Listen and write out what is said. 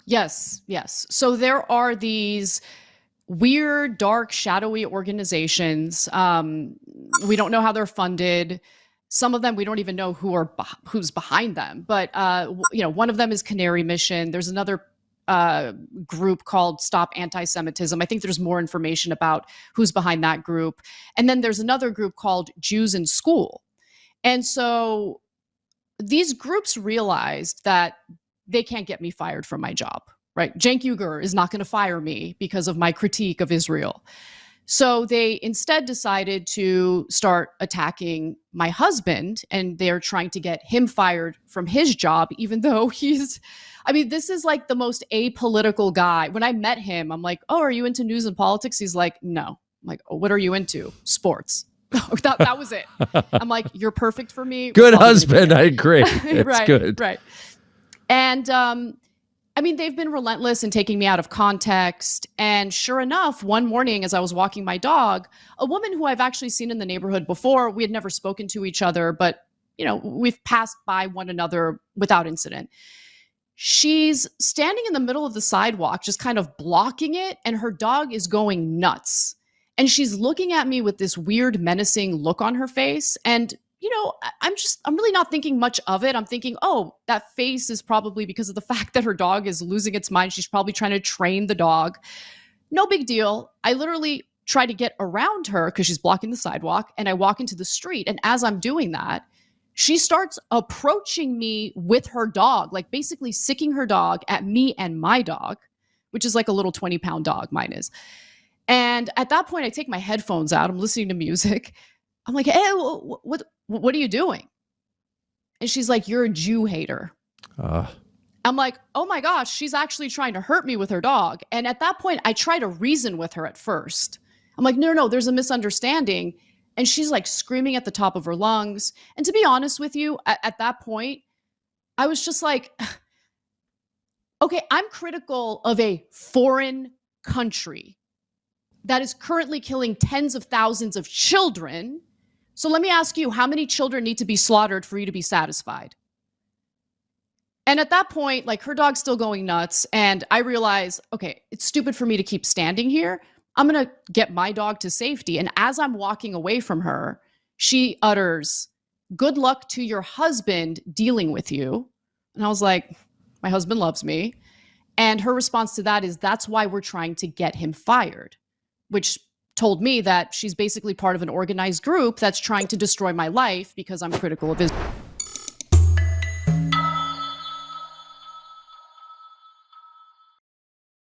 Yes, yes. So there are these weird, dark, shadowy organizations. We don't know how they're funded. Some of them we don't even know who's behind them. But one of them is Canary Mission. There's another group called Stop Anti-Semitism. I think there's more information about who's behind that group. And then there's another group called Jews in School. And so these groups realized that they can't get me fired from my job, right? Cenk Uygur is not going to fire me because of my critique of Israel. So they instead decided to start attacking my husband, and they're trying to get him fired from his job, even though this is like the most apolitical guy. When I met him, I'm like, oh, are you into news and politics? He's like, no. I'm like, oh, what are you into? Sports. that was it. I'm like, you're perfect for me. Good husband. I agree. It's right, good. Right. And they've been relentless in taking me out of context. And sure enough, one morning as I was walking my dog, a woman who I've actually seen in the neighborhood before, we had never spoken to each other, but we've passed by one another without incident. She's standing in the middle of the sidewalk, just kind of blocking it, and her dog is going nuts. And she's looking at me with this weird, menacing look on her face. And I'm really not thinking much of it. I'm thinking, oh, that face is probably because of the fact that her dog is losing its mind. She's probably trying to train the dog. No big deal. I literally try to get around her because she's blocking the sidewalk, and I walk into the street. And as I'm doing that, she starts approaching me with her dog, like basically sicking her dog at me and my dog, which is like a little 20-pound dog, mine is. And at that point, I take my headphones out. I'm listening to music. I'm like, hey, what are you doing? And she's like, you're a Jew hater. I'm like, oh my gosh, she's actually trying to hurt me with her dog. And at that point, I try to reason with her at first. I'm like, no, there's a misunderstanding. And she's like screaming at the top of her lungs. And to be honest with you, at that point, I was just like, okay, I'm critical of a foreign country that is currently killing tens of thousands of children. So let me ask you, how many children need to be slaughtered for you to be satisfied? And at that point, like, her dog's still going nuts. And I realize, okay, it's stupid for me to keep standing here. I'm going to get my dog to safety. And as I'm walking away from her, she utters, good luck to your husband dealing with you. And I was like, my husband loves me. And her response to that is, that's why we're trying to get him fired, which told me that she's basically part of an organized group that's trying to destroy my life because I'm critical of Israel.